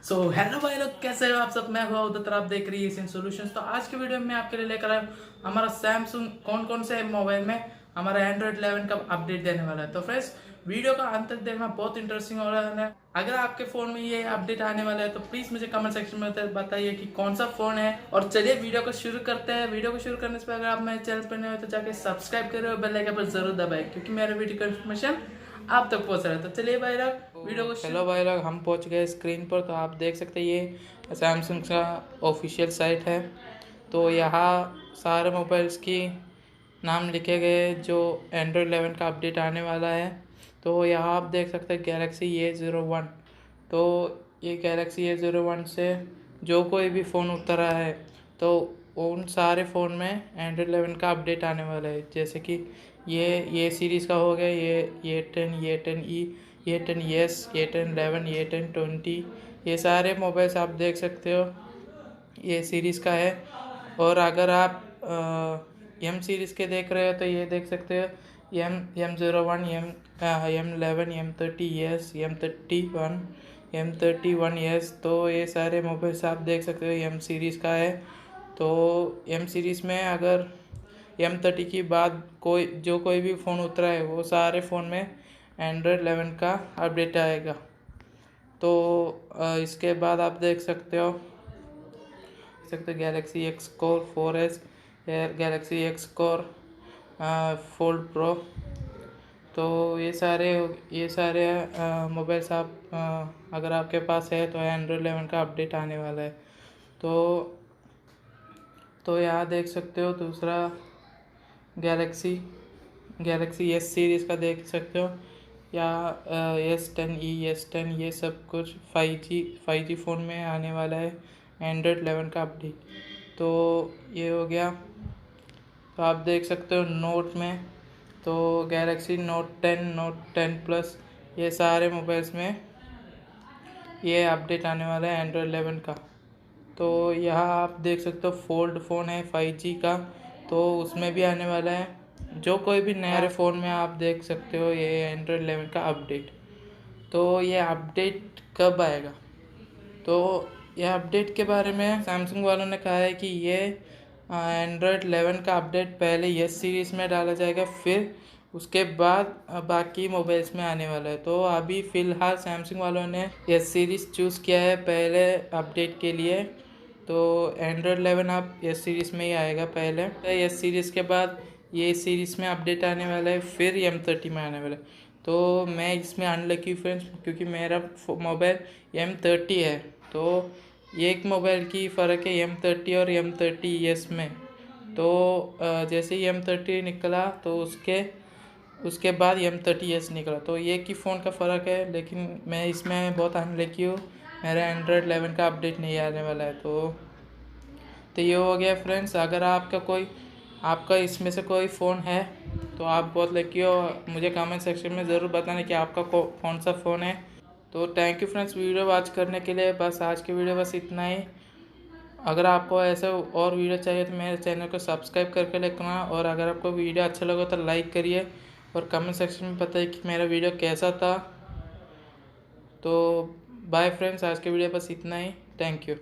So hello भाई लोग, कैसे हो आप सब। मैं हुआ उधर, आप देख रही है सॉल्यूशंस। तो आज के वीडियो में मैं आपके लिए लेकर आया हूँ हमारा सैमसंग कौन से मोबाइल में हमारा एंड्रॉइड 11 का अपडेट देने वाला है। तो फ्रेंड्स, वीडियो का अंत तक देखना, बहुत इंटरेस्टिंग हो रहा है। अगर आपके फोन में ये अपडेट आने वाला है तो प्लीज मुझे कमेंट सेक्शन में बताइए कि कौन सा फोन है। और चलिए वीडियो को शुरू करते हैं। वीडियो को शुरू करने से पहले अगर आप मेरे चैनल पर नए हो तो जाके सब्सक्राइब करें और बेल आइकन पर जरूर दबाएं, क्योंकि मेरा वीडियो का इन्फॉर्मेशन आप तक पहुंच रहा है। तो चलिए भाई लोग, वीडियो को हेलो भाई लोग, हम पहुंच गए स्क्रीन पर। तो आप देख सकते हैं ये सैमसंग का ऑफिशियल साइट है। तो यहाँ सारे मोबाइल्स की नाम लिखे गए जो एंड्रॉयड 11 का अपडेट आने वाला है। तो यहाँ आप देख सकते हैं गैलेक्सी A01। तो ये गैलेक्सी A01 से जो कोई भी फ़ोन उतरा है तो उन सारे फ़ोन में एंड्रॉयड 11 का अपडेट आने वाला है। जैसे कि ये सीरीज़ का हो गया, ये 10 ये 10 ये 10 11 ये 10 20, ये सारे मोबाइल्स आप देख सकते हो ये सीरीज़ का है। और अगर आप एम सीरीज़ के देख रहे हो तो ये देख सकते हो M01 M11 M30S M31 तो ये सारे मोबाइल्स आप देख सकते हो एम सीरीज़ का है। तो एम सीरीज़ में अगर M30 की बाद कोई भी फ़ोन उतरा है वो सारे फ़ोन में एंड्रॉयड 11 का अपडेट आएगा। तो इसके बाद आप देख सकते Galaxy x core 4S, Galaxy x core fold pro. तो ये सारे मोबाइल्स आप अगर आपके पास है तो एंड्रॉयड 11 का अपडेट आने वाला है। तो यहाँ देख सकते हो दूसरा गैलेक्सी एस सीरीज़ का देख सकते हो, या S10 ये सब कुछ 5G फ़ोन में आने वाला है एंड्रॉयड 11 का अपडेट। तो ये हो गया। तो आप देख सकते हो नोट में तो गैलेक्सी नोट 10 प्लस, ये सारे मोबाइल्स में ये अपडेट आने वाला है एंड्रॉयड 11 का। तो यहाँ आप देख सकते हो फोल्ड फ़ोन है 5G का, तो उसमें भी आने वाला है। जो कोई भी नया फ़ोन में आप देख सकते हो ये एंड्रॉयड 11 का अपडेट। तो ये अपडेट कब आएगा? तो यह अपडेट के बारे में सैमसंग वालों ने कहा है कि ये एंड्रॉयड 11 का अपडेट पहले यस सीरीज़ में डाला जाएगा, फिर उसके बाद बाकी मोबाइल्स में आने वाला है। तो अभी फ़िलहाल सैमसंग वालों ने यस सीरीज़ चूज़ किया है पहले अपडेट के लिए। तो एंड्रॉयड 11 आप यस सीरीज़ में ही आएगा पहले। यस सीरीज़ के बाद ये सीरीज़ में अपडेट आने वाला है, फिर M30 में आने वाला है। तो मैं इसमें अनलकी फ्रेंड्स, क्योंकि मेरा मोबाइल M30 है। तो एक मोबाइल की फ़र्क है M30 और M30S में। तो जैसे ही M30 निकला तो उसके बाद M30S निकला, तो एक ही फ़ोन का फ़र्क है। लेकिन मैं इसमें बहुत अनलकी हूँ, मेरा एंड्रॉयड 11 का अपडेट नहीं आने वाला है। तो ये हो गया फ्रेंड्स। अगर आपका इसमें से कोई फ़ोन है तो आप बहुत लकी हो। मुझे कमेंट सेक्शन में ज़रूर बताना कि आपका कौन सा फ़ोन है। तो thank you friends video watch करने के लिए। बस आज की वीडियो बस इतना ही। अगर आपको ऐसे और वीडियो चाहिए तो मेरे चैनल को सब्सक्राइब करके रखना, और अगर आपको वीडियो अच्छा लगा तो लाइक करिए और कमेंट सेक्शन में बताइए कि मेरा वीडियो कैसा था। तो बाय फ्रेंड्स, आज की वीडियो बस इतना ही। Thank you.